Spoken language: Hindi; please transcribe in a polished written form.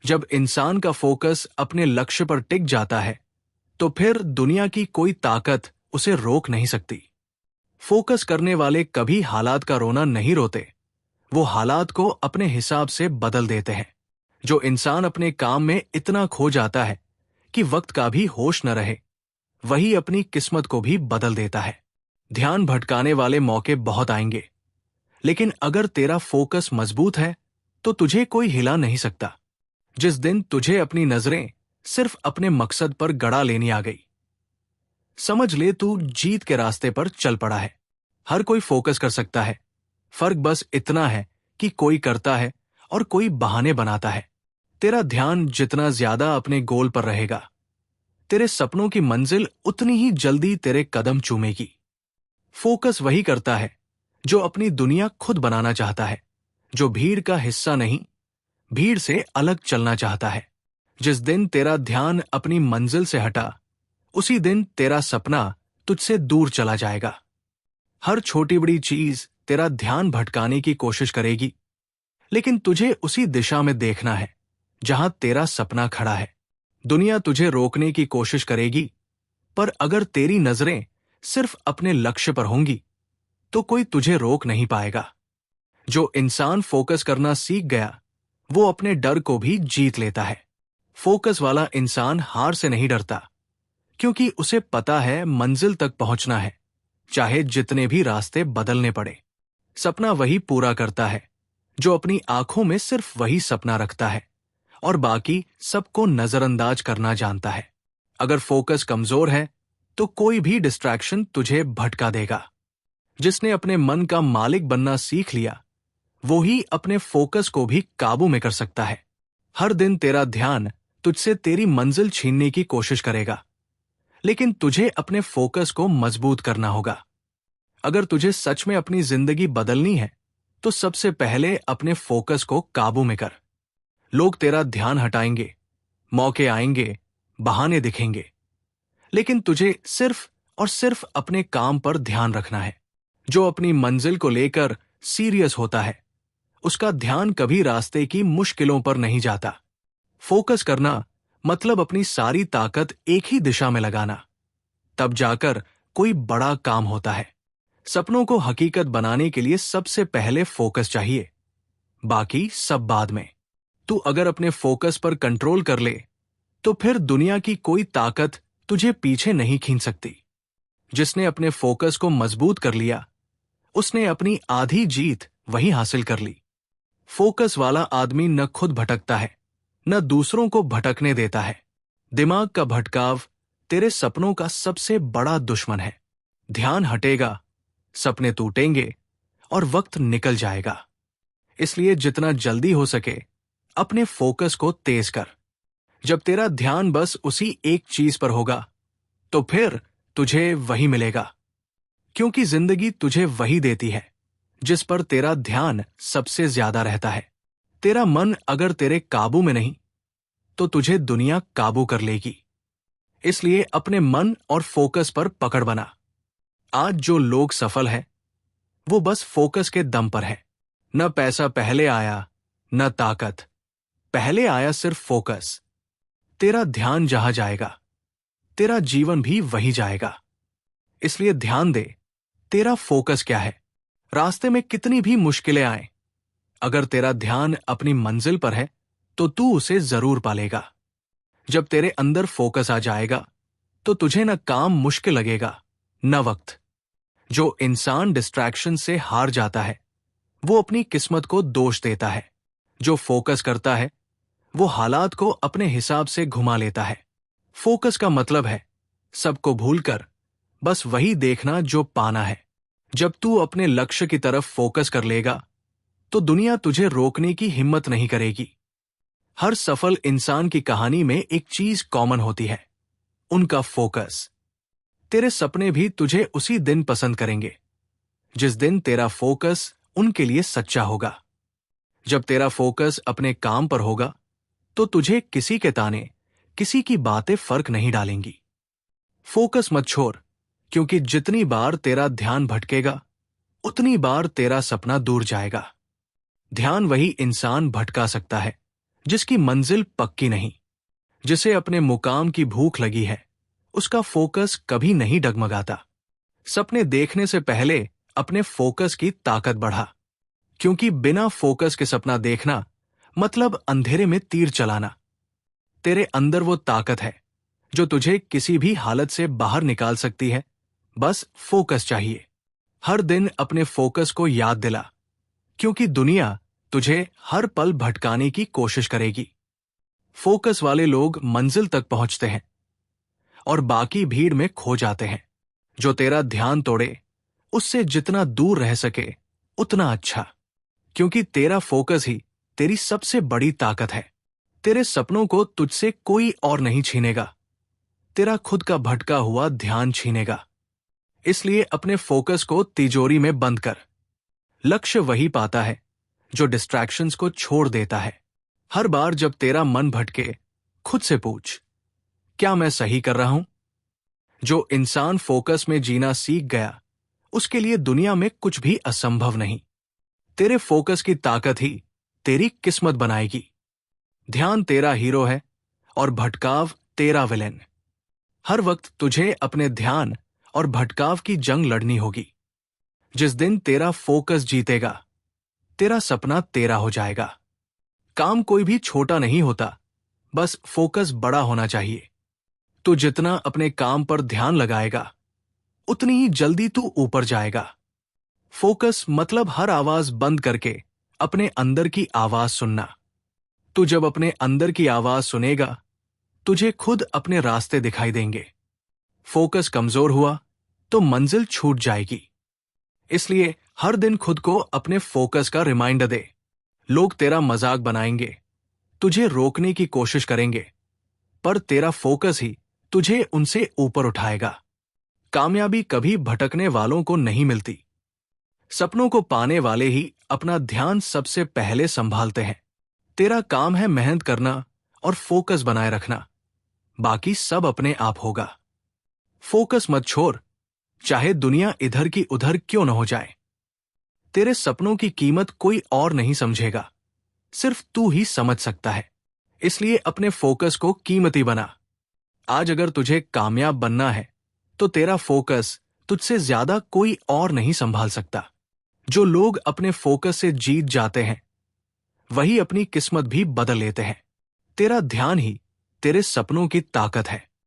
जब इंसान का फोकस अपने लक्ष्य पर टिक जाता है तो फिर दुनिया की कोई ताकत उसे रोक नहीं सकती। फोकस करने वाले कभी हालात का रोना नहीं रोते, वो हालात को अपने हिसाब से बदल देते हैं। जो इंसान अपने काम में इतना खो जाता है कि वक्त का भी होश न रहे, वही अपनी किस्मत को भी बदल देता है। ध्यान भटकाने वाले मौके बहुत आएंगे, लेकिन अगर तेरा फोकस मजबूत है तो तुझे कोई हिला नहीं सकता। जिस दिन तुझे अपनी नजरें सिर्फ अपने मकसद पर गड़ा लेनी आ गई, समझ ले तू जीत के रास्ते पर चल पड़ा है। हर कोई फोकस कर सकता है, फर्क बस इतना है कि कोई करता है और कोई बहाने बनाता है। तेरा ध्यान जितना ज्यादा अपने गोल पर रहेगा, तेरे सपनों की मंजिल उतनी ही जल्दी तेरे कदम चूमेगी। फोकस वही करता है जो अपनी दुनिया खुद बनाना चाहता है, जो भीड़ का हिस्सा नहीं, भीड़ से अलग चलना चाहता है। जिस दिन तेरा ध्यान अपनी मंजिल से हटा, उसी दिन तेरा सपना तुझसे दूर चला जाएगा। हर छोटी बड़ी चीज तेरा ध्यान भटकाने की कोशिश करेगी, लेकिन तुझे उसी दिशा में देखना है जहां तेरा सपना खड़ा है। दुनिया तुझे रोकने की कोशिश करेगी, पर अगर तेरी नजरें सिर्फ अपने लक्ष्य पर होंगी तो कोई तुझे रोक नहीं पाएगा। जो इंसान फोकस करना सीख गया, वो अपने डर को भी जीत लेता है। फोकस वाला इंसान हार से नहीं डरता, क्योंकि उसे पता है मंजिल तक पहुंचना है, चाहे जितने भी रास्ते बदलने पड़े। सपना वही पूरा करता है जो अपनी आंखों में सिर्फ वही सपना रखता है और बाकी सबको नजरअंदाज करना जानता है। अगर फोकस कमजोर है तो कोई भी डिस्ट्रैक्शन तुझे भटका देगा। जिसने अपने मन का मालिक बनना सीख लिया, वो ही अपने फोकस को भी काबू में कर सकता है। हर दिन तेरा ध्यान तुझसे तेरी मंजिल छीनने की कोशिश करेगा, लेकिन तुझे अपने फोकस को मजबूत करना होगा। अगर तुझे सच में अपनी जिंदगी बदलनी है तो सबसे पहले अपने फोकस को काबू में कर। लोग तेरा ध्यान हटाएंगे, मौके आएंगे, बहाने दिखेंगे, लेकिन तुझे सिर्फ और सिर्फ अपने काम पर ध्यान रखना है। जो अपनी मंजिल को लेकर सीरियस होता है, उसका ध्यान कभी रास्ते की मुश्किलों पर नहीं जाता। फोकस करना मतलब अपनी सारी ताकत एक ही दिशा में लगाना, तब जाकर कोई बड़ा काम होता है। सपनों को हकीकत बनाने के लिए सबसे पहले फोकस चाहिए, बाकी सब बाद में। तू अगर अपने फोकस पर कंट्रोल कर ले तो फिर दुनिया की कोई ताकत तुझे पीछे नहीं खींच सकती। जिसने अपने फोकस को मजबूत कर लिया, उसने अपनी आधी जीत वही हासिल कर ली। फोकस वाला आदमी न खुद भटकता है, न दूसरों को भटकने देता है। दिमाग का भटकाव तेरे सपनों का सबसे बड़ा दुश्मन है। ध्यान हटेगा, सपने टूटेंगे और वक्त निकल जाएगा। इसलिए जितना जल्दी हो सके अपने फोकस को तेज कर। जब तेरा ध्यान बस उसी एक चीज पर होगा तो फिर तुझे वही मिलेगा, क्योंकि जिंदगी तुझे वही देती है जिस पर तेरा ध्यान सबसे ज्यादा रहता है। तेरा मन अगर तेरे काबू में नहीं तो तुझे दुनिया काबू कर लेगी। इसलिए अपने मन और फोकस पर पकड़ बना। आज जो लोग सफल हैं, वो बस फोकस के दम पर है। न पैसा पहले आया, न ताकत, पहले आया सिर्फ फोकस। तेरा ध्यान जहां जाएगा, तेरा जीवन भी वही जाएगा। इसलिए ध्यान दे, तेरा फोकस क्या है। रास्ते में कितनी भी मुश्किलें आए, अगर तेरा ध्यान अपनी मंजिल पर है तो तू उसे जरूर पालेगा। जब तेरे अंदर फोकस आ जाएगा तो तुझे न काम मुश्किल लगेगा, न वक्त। जो इंसान डिस्ट्रैक्शन से हार जाता है, वो अपनी किस्मत को दोष देता है। जो फोकस करता है, वो हालात को अपने हिसाब से घुमा लेता है। फोकस का मतलब है सबको भूलकर बस वही देखना जो पाना है। जब तू अपने लक्ष्य की तरफ फोकस कर लेगा तो दुनिया तुझे रोकने की हिम्मत नहीं करेगी। हर सफल इंसान की कहानी में एक चीज कॉमन होती है, उनका फोकस। तेरे सपने भी तुझे उसी दिन पसंद करेंगे जिस दिन तेरा फोकस उनके लिए सच्चा होगा। जब तेरा फोकस अपने काम पर होगा तो तुझे किसी के ताने, किसी की बातें फर्क नहीं डालेंगी। फोकस मत छोड़, क्योंकि जितनी बार तेरा ध्यान भटकेगा उतनी बार तेरा सपना दूर जाएगा। ध्यान वही इंसान भटका सकता है जिसकी मंजिल पक्की नहीं, जिसे अपने मुकाम की भूख लगी है, उसका फोकस कभी नहीं डगमगाता। सपने देखने से पहले अपने फोकस की ताकत बढ़ा, क्योंकि बिना फोकस के सपना देखना मतलब अंधेरे में तीर चलाना। तेरे अंदर वो ताकत है जो तुझे किसी भी हालत से बाहर निकाल सकती है। बस फोकस चाहिए। हर दिन अपने फोकस को याद दिला, क्योंकि दुनिया तुझे हर पल भटकाने की कोशिश करेगी। फोकस वाले लोग मंजिल तक पहुंचते हैं और बाकी भीड़ में खो जाते हैं। जो तेरा ध्यान तोड़े, उससे जितना दूर रह सके उतना अच्छा, क्योंकि तेरा फोकस ही तेरी सबसे बड़ी ताकत है। तेरे सपनों को तुझसे कोई और नहीं छीनेगा, तेरा खुद का भटका हुआ ध्यान छीनेगा। इसलिए अपने फोकस को तिजोरी में बंद कर। लक्ष्य वही पाता है जो डिस्ट्रैक्शंस को छोड़ देता है। हर बार जब तेरा मन भटके, खुद से पूछ, क्या मैं सही कर रहा हूं? जो इंसान फोकस में जीना सीख गया, उसके लिए दुनिया में कुछ भी असंभव नहीं। तेरे फोकस की ताकत ही तेरी किस्मत बनाएगी। ध्यान तेरा हीरो है और भटकाव तेरा विलेन। हर वक्त तुझे अपने ध्यान और भटकाव की जंग लड़नी होगी। जिस दिन तेरा फोकस जीतेगा, तेरा सपना तेरा हो जाएगा। काम कोई भी छोटा नहीं होता, बस फोकस बड़ा होना चाहिए। तू जितना अपने काम पर ध्यान लगाएगा, उतनी ही जल्दी तू ऊपर जाएगा। फोकस मतलब हर आवाज बंद करके अपने अंदर की आवाज सुनना। तू जब अपने अंदर की आवाज सुनेगा, तुझे खुद अपने रास्ते दिखाई देंगे। फोकस कमजोर हुआ तो मंजिल छूट जाएगी। इसलिए हर दिन खुद को अपने फोकस का रिमाइंडर दे। लोग तेरा मजाक बनाएंगे, तुझे रोकने की कोशिश करेंगे, पर तेरा फोकस ही तुझे उनसे ऊपर उठाएगा। कामयाबी कभी भटकने वालों को नहीं मिलती। सपनों को पाने वाले ही अपना ध्यान सबसे पहले संभालते हैं। तेरा काम है मेहनत करना और फोकस बनाए रखना, बाकी सब अपने आप होगा। फोकस मत छोड़, चाहे दुनिया इधर की उधर क्यों न हो जाए। तेरे सपनों की कीमत कोई और नहीं समझेगा, सिर्फ तू ही समझ सकता है। इसलिए अपने फोकस को कीमती बना। आज अगर तुझे कामयाब बनना है, तो तेरा फोकस तुझसे ज्यादा कोई और नहीं संभाल सकता। जो लोग अपने फोकस से जीत जाते हैं, वही अपनी किस्मत भी बदल लेते हैं। तेरा ध्यान ही तेरे सपनों की ताकत है।